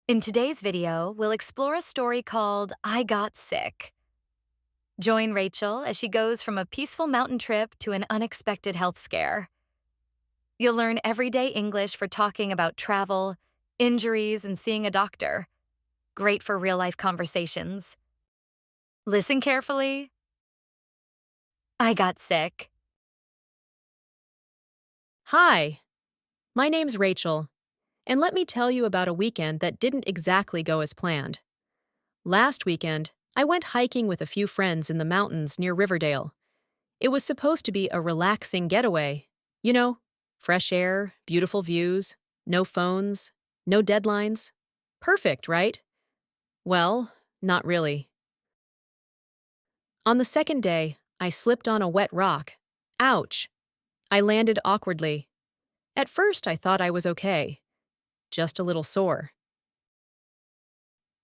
In today's video, we'll explore a story called I Got Sick. Join Rachel as she goes from a peaceful mountain trip to an unexpected health scare. You'll learn everyday English for talking about travel, injuries, and seeing a doctor. Great for real-life conversations. Listen carefully. I got sick. Hi, my name's Rachel, and let me tell you about a weekend that didn't exactly go as planned. Last weekend, I went hiking with a few friends in the mountains near Riverdale. It was supposed to be a relaxing getaway. You know, fresh air, beautiful views, no phones, no deadlines. Perfect, right? Well, not really. On the second day, I slipped on a wet rock. Ouch! I landed awkwardly. At first, I thought I was okay, just a little sore.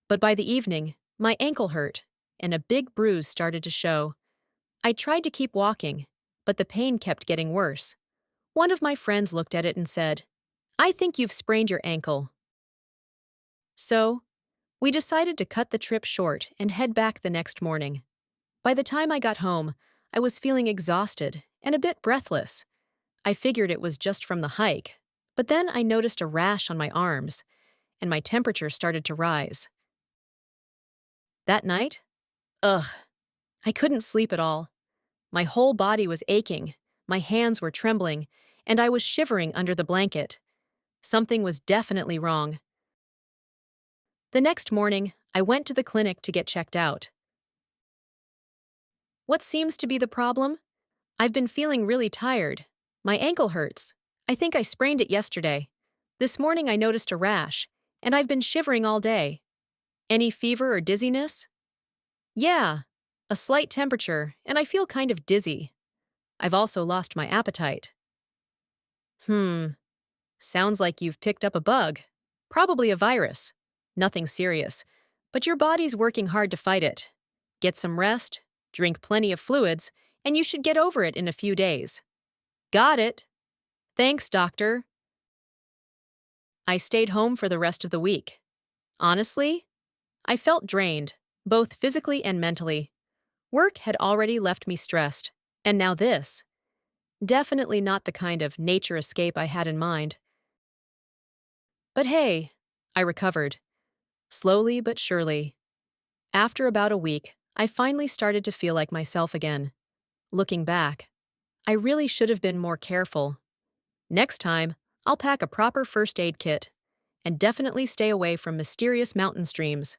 But by the evening, my ankle hurt, and a big bruise started to show. I tried to keep walking, but the pain kept getting worse. One of my friends looked at it and said, "I think you've sprained your ankle." So, we decided to cut the trip short and head back the next morning. By the time I got home, I was feeling exhausted and a bit breathless. I figured it was just from the hike, but then I noticed a rash on my arms, and my temperature started to rise. That night, ugh, I couldn't sleep at all. My whole body was aching, my hands were trembling, and I was shivering under the blanket. Something was definitely wrong. The next morning, I went to the clinic to get checked out. What seems to be the problem? I've been feeling really tired. My ankle hurts. I think I sprained it yesterday. This morning I noticed a rash, and I've been shivering all day. Any fever or dizziness? Yeah, a slight temperature, and I feel kind of dizzy. I've also lost my appetite. Sounds like you've picked up a bug. Probably a virus. Nothing serious, but your body's working hard to fight it. Get some rest, drink plenty of fluids, and you should get over it in a few days. Got it. Thanks, doctor. I stayed home for the rest of the week. Honestly, I felt drained, both physically and mentally. Work had already left me stressed, and now this. Definitely not the kind of nature escape I had in mind. But hey, I recovered. Slowly but surely. After about a week, I finally started to feel like myself again. Looking back, I really should have been more careful. Next time, I'll pack a proper first aid kit and definitely stay away from mysterious mountain streams.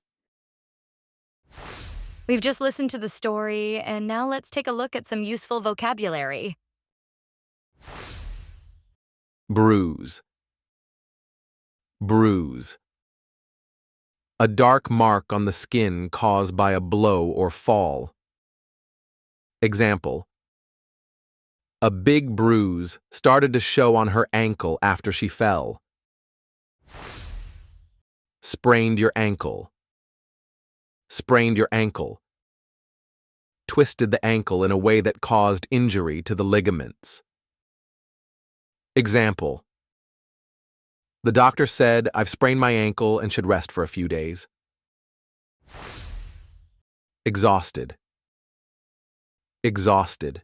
We've just listened to the story, and now let's take a look at some useful vocabulary. Bruise. Bruise. A dark mark on the skin caused by a blow or fall. Example: a big bruise started to show on her ankle after she fell. Sprained your ankle. Sprained your ankle. Twisted the ankle in a way that caused injury to the ligaments. Example: the doctor said I've sprained my ankle and should rest for a few days. Exhausted. Exhausted.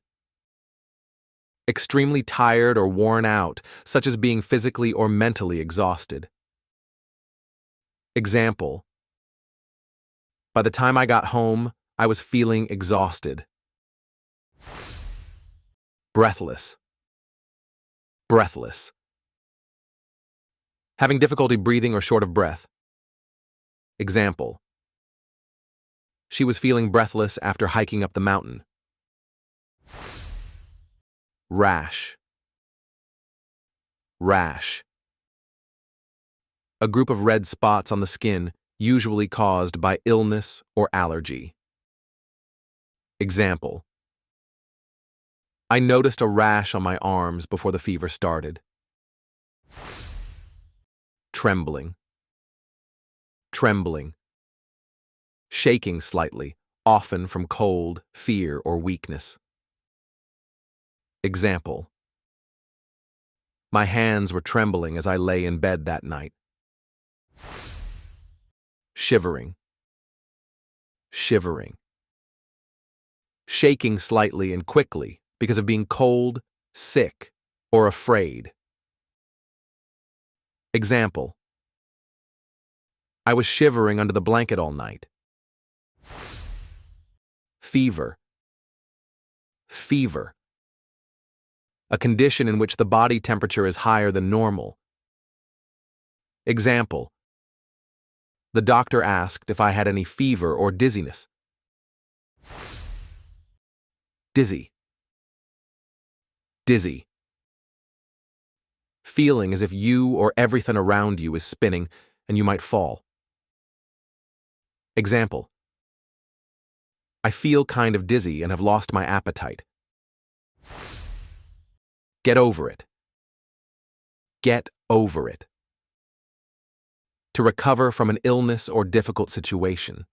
Extremely tired or worn out, such as being physically or mentally exhausted. Example: by the time I got home, I was feeling exhausted. Breathless. Breathless. Having difficulty breathing or short of breath. Example: she was feeling breathless after hiking up the mountain. Rash. Rash. A group of red spots on the skin, usually caused by illness or allergy. Example: I noticed a rash on my arms before the fever started. Trembling. Trembling. Shaking slightly, often from cold, fear, or weakness. Example: my hands were trembling as I lay in bed that night. shivering, shivering. Shaking slightly and quickly because of being cold, sick, or afraid. Example: I was shivering under the blanket all night. Fever, fever. A condition in which the body temperature is higher than normal. Example: the doctor asked if I had any fever or dizziness. Dizzy, dizzy. Feeling as if you or everything around you is spinning and you might fall. Example: I feel kind of dizzy and have lost my appetite. Get over it. Get over it. To recover from an illness or difficult situation.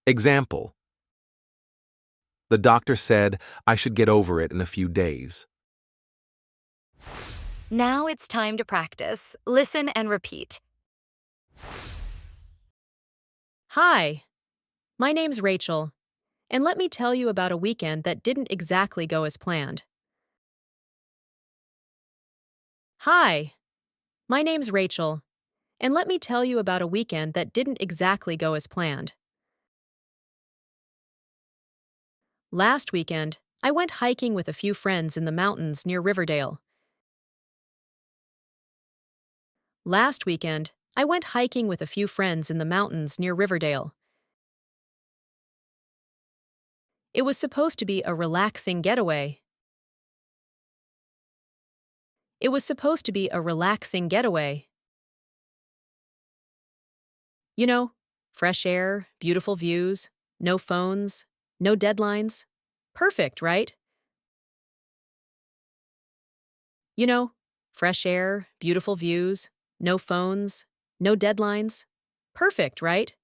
Example: the doctor said I should get over it in a few days. Now it's time to practice. Listen and repeat. Hi, my name's Rachel, and let me tell you about a weekend that didn't exactly go as planned. Hi, my name's Rachel, and let me tell you about a weekend that didn't exactly go as planned. Last weekend, I went hiking with a few friends in the mountains near Riverdale. Last weekend, I went hiking with a few friends in the mountains near Riverdale. It was supposed to be a relaxing getaway. It was supposed to be a relaxing getaway. You know, fresh air, beautiful views, no phones, no deadlines. Perfect, right? You know, fresh air, beautiful views, no phones, no deadlines. Perfect, right?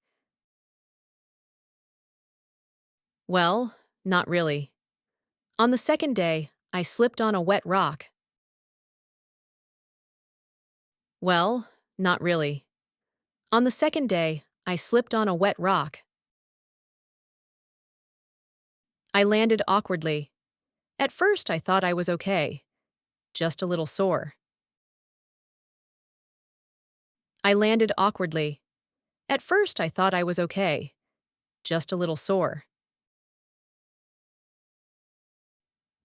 Well, not really. On the second day, I slipped on a wet rock. Well, not really. On the second day, I slipped on a wet rock. I landed awkwardly. At first, I thought I was okay, just a little sore. I landed awkwardly. At first, I thought I was okay, just a little sore.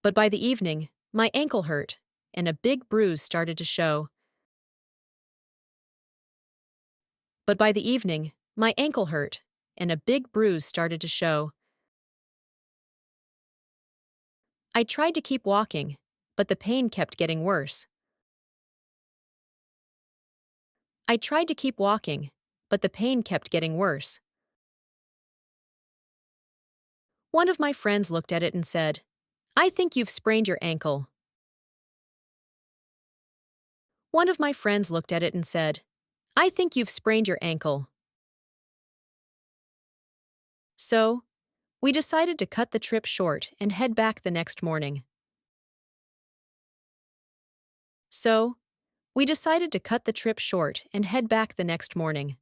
But by the evening, my ankle hurt, and a big bruise started to show. But by the evening, my ankle hurt, and a big bruise started to show. I tried to keep walking, but the pain kept getting worse. I tried to keep walking, but the pain kept getting worse. One of my friends looked at it and said, "I think you've sprained your ankle." One of my friends looked at it and said, "I think you've sprained your ankle." So, we decided to cut the trip short and head back the next morning. So, we decided to cut the trip short and head back the next morning.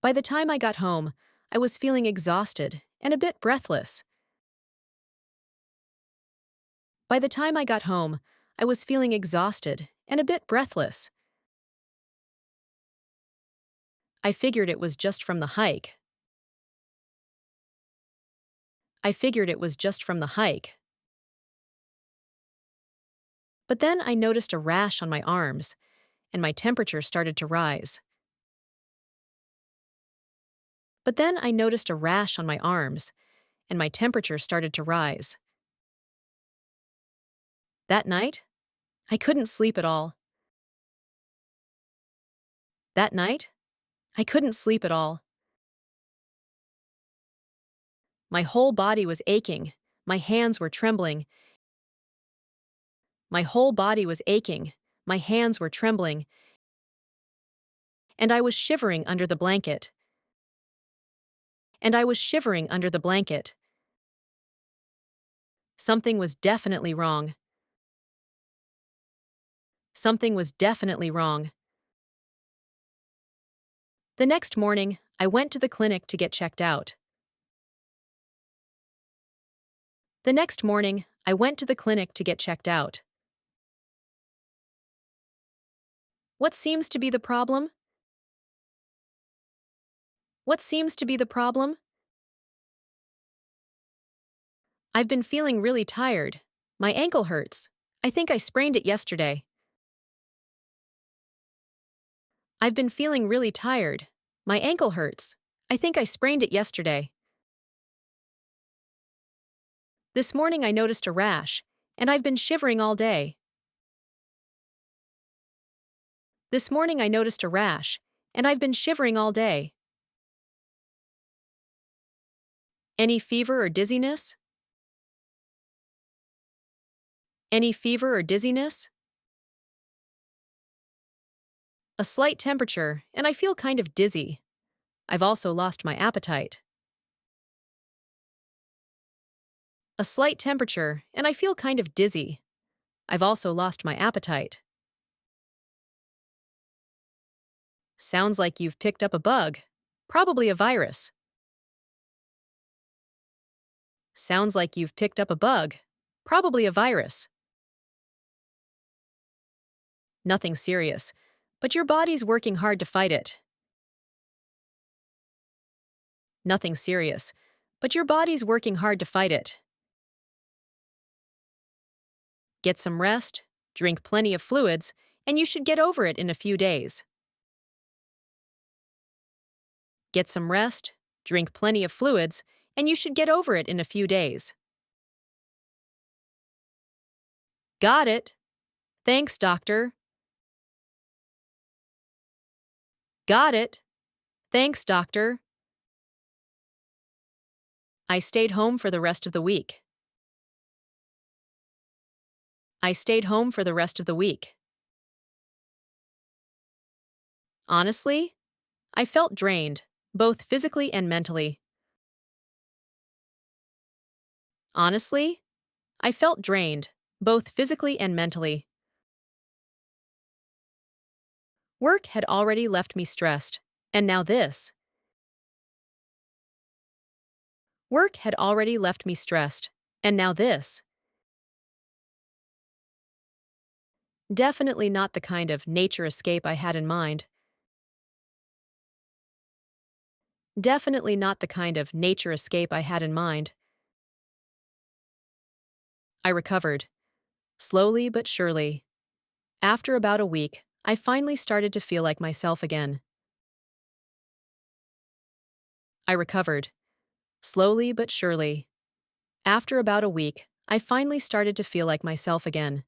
By the time I got home, I was feeling exhausted and a bit breathless. By the time I got home, I was feeling exhausted and a bit breathless. I figured it was just from the hike. I figured it was just from the hike. But then I noticed a rash on my arms, and my temperature started to rise. But then I noticed a rash on my arms, and my temperature started to rise. That night, I couldn't sleep at all. That night, I couldn't sleep at all. My whole body was aching, my hands were trembling. My whole body was aching, my hands were trembling, and I was shivering under the blanket. And I was shivering under the blanket. Something was definitely wrong. Something was definitely wrong. The next morning, I went to the clinic to get checked out. The next morning, I went to the clinic to get checked out. What seems to be the problem? What seems to be the problem? I've been feeling really tired. My ankle hurts. I think I sprained it yesterday. I've been feeling really tired. My ankle hurts. I think I sprained it yesterday. This morning I noticed a rash, and I've been shivering all day. This morning I noticed a rash, and I've been shivering all day. Any fever or dizziness? Any fever or dizziness? A slight temperature, and I feel kind of dizzy. I've also lost my appetite. A slight temperature, and I feel kind of dizzy. I've also lost my appetite. Sounds like you've picked up a bug. Probably a virus. Sounds like you've picked up a bug. Probably a virus. Nothing serious, but your body's working hard to fight it. Nothing serious, but your body's working hard to fight it. Get some rest, drink plenty of fluids, and you should get over it in a few days. Get some rest, drink plenty of fluids, and you should get over it in a few days. Got it. Thanks, doctor. Got it. Thanks, doctor. I stayed home for the rest of the week. I stayed home for the rest of the week. Honestly, I felt drained, both physically and mentally. Honestly, I felt drained, both physically and mentally. Work had already left me stressed, and now this. Work had already left me stressed, and now this. Definitely not the kind of nature escape I had in mind. Definitely not the kind of nature escape I had in mind. I recovered, slowly but surely. After about a week, I finally started to feel like myself again. I recovered, slowly but surely. After about a week, I finally started to feel like myself again.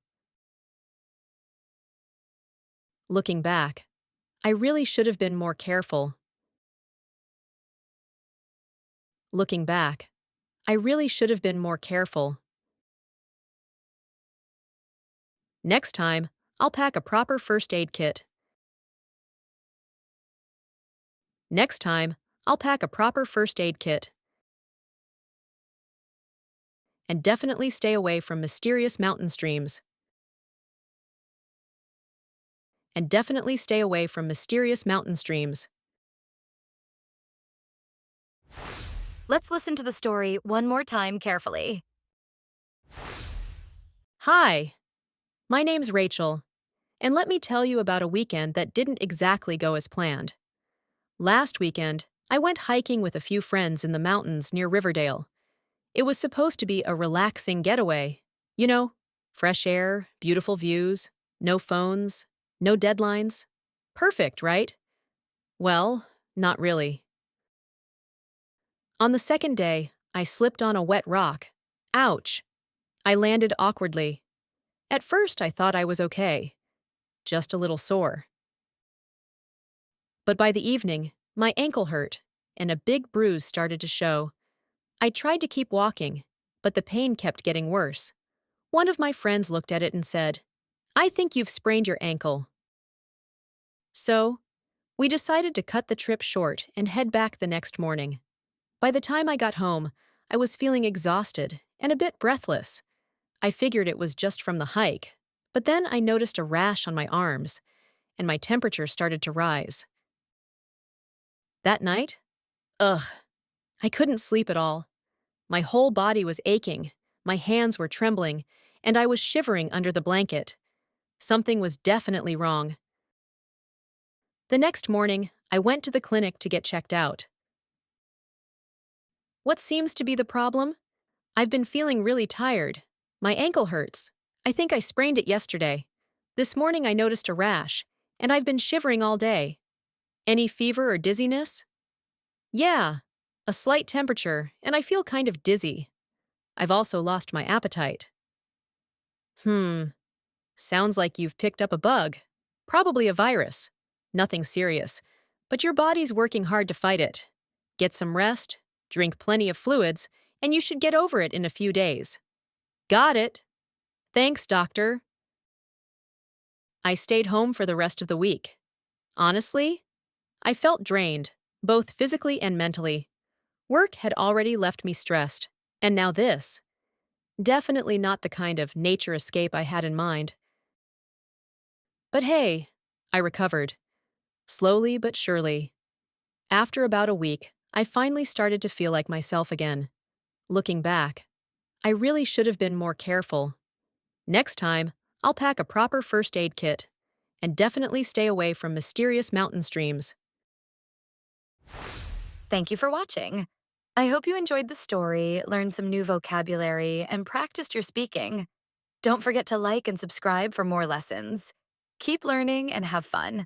Looking back, I really should have been more careful. Looking back, I really should have been more careful. Next time, I'll pack a proper first aid kit. Next time, I'll pack a proper first aid kit. And definitely stay away from mysterious mountain streams. And definitely stay away from mysterious mountain streams. Let's listen to the story one more time carefully. Hi, my name's Rachel, and let me tell you about a weekend that didn't exactly go as planned. Last weekend, I went hiking with a few friends in the mountains near Riverdale. It was supposed to be a relaxing getaway. You know, fresh air, beautiful views, no phones, no deadlines. Perfect, right? Well, not really. On the second day, I slipped on a wet rock. Ouch! I landed awkwardly. At first, I thought I was okay, just a little sore. But by the evening, my ankle hurt, and a big bruise started to show. I tried to keep walking, but the pain kept getting worse. One of my friends looked at it and said, "I think you've sprained your ankle." So, we decided to cut the trip short and head back the next morning. By the time I got home, I was feeling exhausted and a bit breathless. I figured it was just from the hike, but then I noticed a rash on my arms, and my temperature started to rise. That night? Ugh, I couldn't sleep at all. My whole body was aching, my hands were trembling, and I was shivering under the blanket. Something was definitely wrong. The next morning, I went to the clinic to get checked out. What seems to be the problem? I've been feeling really tired. My ankle hurts. I think I sprained it yesterday. This morning I noticed a rash, and I've been shivering all day. Any fever or dizziness? Yeah, a slight temperature, and I feel kind of dizzy. I've also lost my appetite. Sounds like you've picked up a bug. Probably a virus. Nothing serious, but your body's working hard to fight it. Get some rest, drink plenty of fluids, and you should get over it in a few days. Got it. Thanks, doctor. I stayed home for the rest of the week. Honestly, I felt drained, both physically and mentally. Work had already left me stressed, and now this. Definitely not the kind of nature escape I had in mind. But hey, I recovered. Slowly but surely. After about a week, I finally started to feel like myself again. Looking back, I really should have been more careful. Next time, I'll pack a proper first aid kit and definitely stay away from mysterious mountain streams. Thank you for watching. I hope you enjoyed the story, learned some new vocabulary, and practiced your speaking. Don't forget to like and subscribe for more lessons. Keep learning and have fun.